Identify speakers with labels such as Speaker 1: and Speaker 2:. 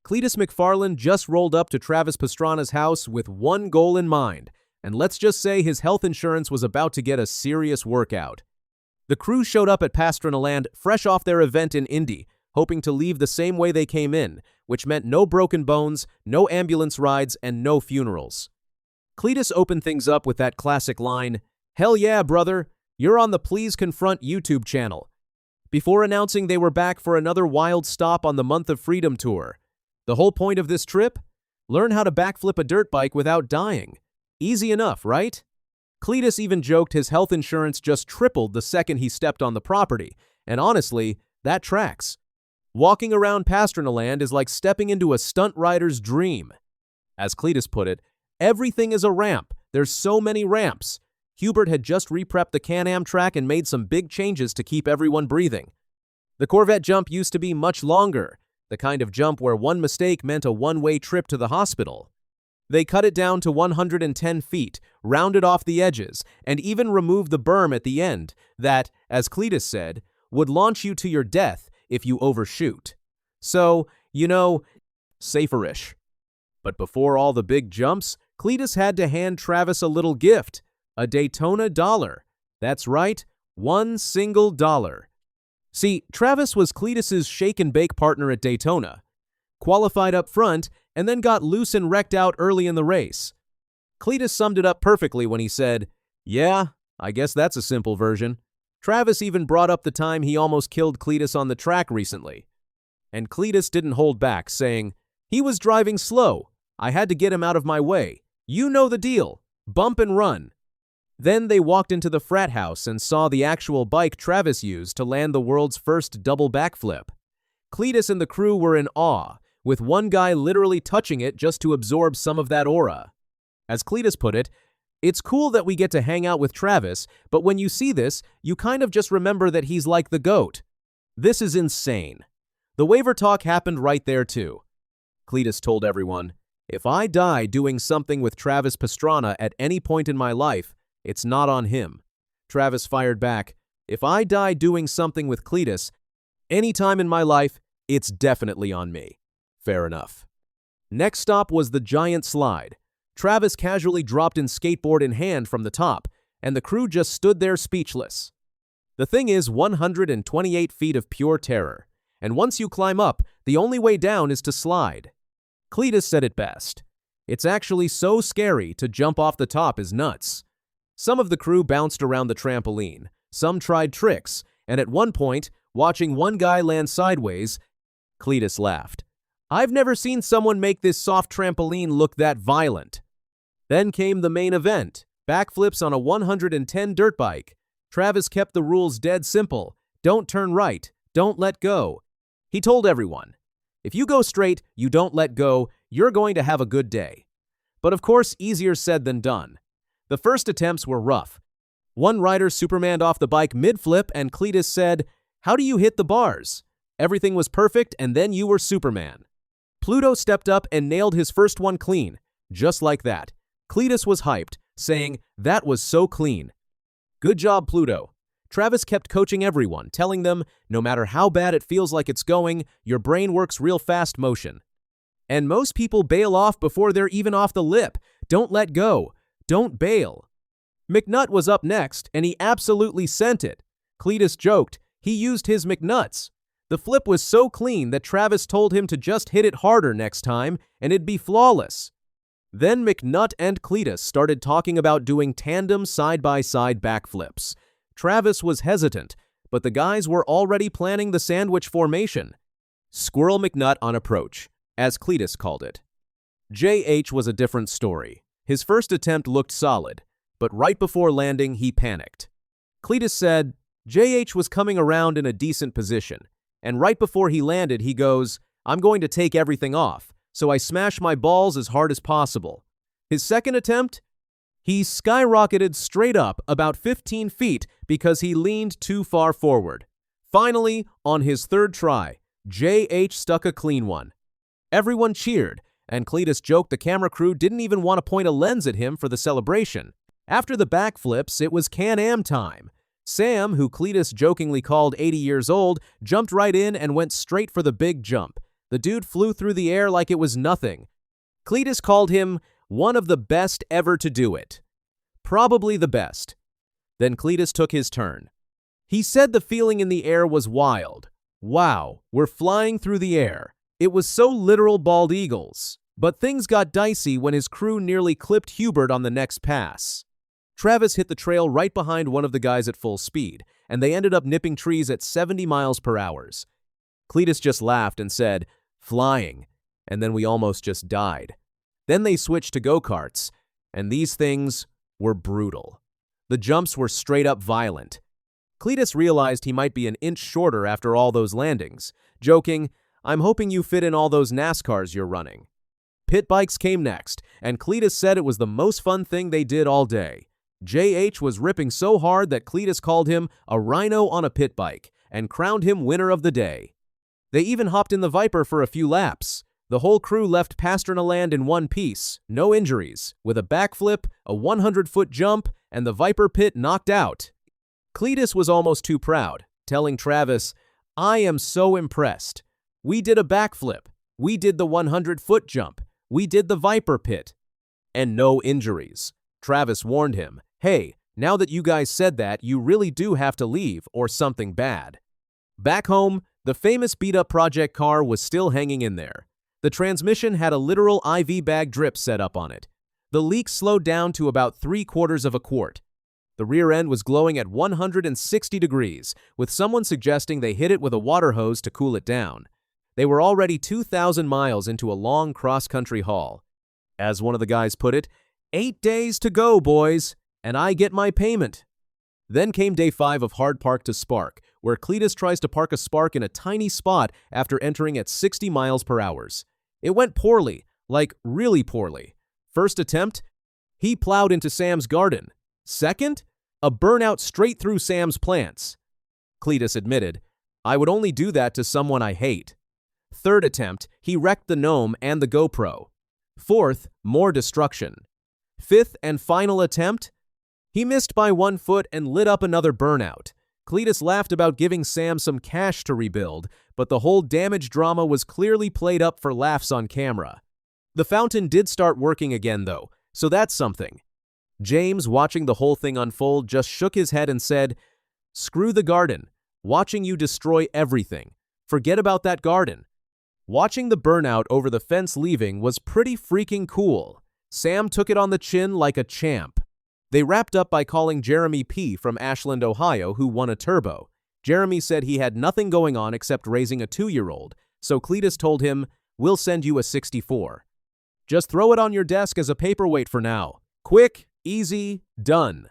Speaker 1: Cleetus McFarland just rolled up to Travis Pastrana's house with one goal in mind, and let's just say his health insurance was about to get a serious workout. The crew showed up at Pastranaland fresh off their event in Indy, hoping to leave the same way they came in, which meant no broken bones, no ambulance rides, and no funerals. Cleetus opened things up with that classic line, "Hell yeah, brother, you're on the Please Confront YouTube channel," before announcing they were back for another wild stop on the Month of Freedom tour. The whole point of this trip? Learn how to backflip a dirt bike without dying. Easy enough, right? Cleetus even joked his health insurance just tripled the second he stepped on the property, and honestly, that tracks. Walking around Pastranaland is like stepping into a stunt rider's dream. As Cleetus put it, everything is a ramp. There's so many ramps. Hubert had just re-prepped the Can-Am track and made some big changes to keep everyone breathing. The Corvette jump used to be much longer, the kind of jump where one mistake meant a one-way trip to the hospital. They cut it down to 110 feet, rounded off the edges, and even removed the berm at the end that, as Cleetus said, would launch you to your death if you overshoot. So, safer-ish. But before all the big jumps, Cleetus had to hand Travis a little gift, a Daytona dollar. That's right, one single dollar. See, Travis was Cleetus's shake-and-bake partner at Daytona, qualified up front, and then got loose and wrecked out early in the race. Cleetus summed it up perfectly when he said, "Yeah, I guess that's a simple version." Travis even brought up the time he almost killed Cleetus on the track recently. And Cleetus didn't hold back, saying, "He was driving slow. I had to get him out of my way. You know the deal. Bump and run." Then they walked into the frat house and saw the actual bike Travis used to land the world's first double backflip. Cleetus and the crew were in awe, with one guy literally touching it just to absorb some of that aura. As Cleetus put it, "It's cool that we get to hang out with Travis, but when you see this, you kind of just remember that he's like the GOAT. This is insane." The waiver talk happened right there too. Cleetus told everyone, "If I die doing something with Travis Pastrana at any point in my life, it's not on him." Travis fired back, "If I die doing something with Cleetus any time in my life, it's definitely on me." Fair enough. Next stop was the giant slide. Travis casually dropped in skateboard in hand from the top, and the crew just stood there speechless. The thing is 128 feet of pure terror, and once you climb up, the only way down is to slide. Cleetus said it best. "It's actually so scary to jump off the top is nuts." Some of the crew bounced around the trampoline, some tried tricks, and at one point, watching one guy land sideways, Cleetus laughed. "I've never seen someone make this soft trampoline look that violent." Then came the main event, backflips on a 110 dirt bike. Travis kept the rules dead simple. Don't turn right, don't let go. He told everyone, if you go straight, you don't let go, you're going to have a good day. But of course, easier said than done. The first attempts were rough. One rider supermaned off the bike mid-flip and Cleetus said, "How do you hit the bars? Everything was perfect and then you were Superman." Pluto stepped up and nailed his first one clean. Just like that. Cleetus was hyped, saying, "That was so clean." Good job, Pluto. Travis kept coaching everyone, telling them, no matter how bad it feels like it's going, your brain works real fast motion. And most people bail off before they're even off the lip. Don't let go. Don't bail. McNutt was up next, and he absolutely sent it. Cleetus joked, he used his McNuts. The flip was so clean that Travis told him to just hit it harder next time, and it'd be flawless. Then McNutt and Cleetus started talking about doing tandem side-by-side backflips. Travis was hesitant, but the guys were already planning the sandwich formation. Squirrel McNutt on approach, as Cleetus called it. JH was a different story. His first attempt looked solid, but right before landing, he panicked. Cleetus said, JH was coming around in a decent position, and right before he landed, he goes, "I'm going to take everything off, so I smash my balls as hard as possible." His second attempt? He skyrocketed straight up about 15 feet because he leaned too far forward. Finally, on his third try, JH stuck a clean one. Everyone cheered, and Cleetus joked the camera crew didn't even want to point a lens at him for the celebration. After the backflips, it was Can-Am time. Sam, who Cleetus jokingly called 80 years old, jumped right in and went straight for the big jump. The dude flew through the air like it was nothing. Cleetus called him one of the best ever to do it. Probably the best. Then Cleetus took his turn. He said the feeling in the air was wild. Wow, we're flying through the air. It was so literal bald eagles. But things got dicey when his crew nearly clipped Hubert on the next pass. Travis hit the trail right behind one of the guys at full speed, and they ended up nipping trees at 70 miles per hour. Cleetus just laughed and said, "Flying," and then we almost just died. Then they switched to go-karts, and these things were brutal. The jumps were straight up violent. Cleetus realized he might be an inch shorter after all those landings, joking, "I'm hoping you fit in all those NASCARs you're running." Pit bikes came next, and Cleetus said it was the most fun thing they did all day. JH was ripping so hard that Cleetus called him a rhino on a pit bike and crowned him winner of the day. They even hopped in the Viper for a few laps. The whole crew left Pastranaland in one piece, no injuries, with a backflip, a 100-foot jump, and the Viper pit knocked out. Cleetus was almost too proud, telling Travis, "I am so impressed. We did a backflip. We did the 100-foot jump. We did the Viper pit. And no injuries." Travis warned him, "Hey, now that you guys said that, you really do have to leave or something bad." Back home, the famous beat-up project car was still hanging in there. The transmission had a literal IV bag drip set up on it. The leak slowed down to about 3/4 of a quart. The rear end was glowing at 160 degrees, with someone suggesting they hit it with a water hose to cool it down. They were already 2,000 miles into a long cross-country haul. As one of the guys put it, 8 days to go, boys, and I get my payment. Then came day 5 of hard park to spark, where Cleetus tries to park a spark in a tiny spot after entering at 60 miles per hour. It went poorly, like really poorly. First attempt, he plowed into Sam's garden. Second, a burnout straight through Sam's plants. Cleetus admitted, "I would only do that to someone I hate." Third attempt, he wrecked the gnome and the GoPro. Fourth, more destruction. Fifth and final attempt, he missed by 1 foot and lit up another burnout. Cleetus laughed about giving Sam some cash to rebuild, but the whole damage drama was clearly played up for laughs on camera. The fountain did start working again, though, so that's something. James, watching the whole thing unfold, just shook his head and said, "Screw the garden. Watching you destroy everything. Forget about that garden." Watching the burnout over the fence leaving was pretty freaking cool. Sam took it on the chin like a champ. They wrapped up by calling Jeremy P. from Ashland, Ohio, who won a turbo. Jeremy said he had nothing going on except raising a 2-year-old, so Cleetus told him, "We'll send you a 64. Just throw it on your desk as a paperweight for now. Quick, easy, done."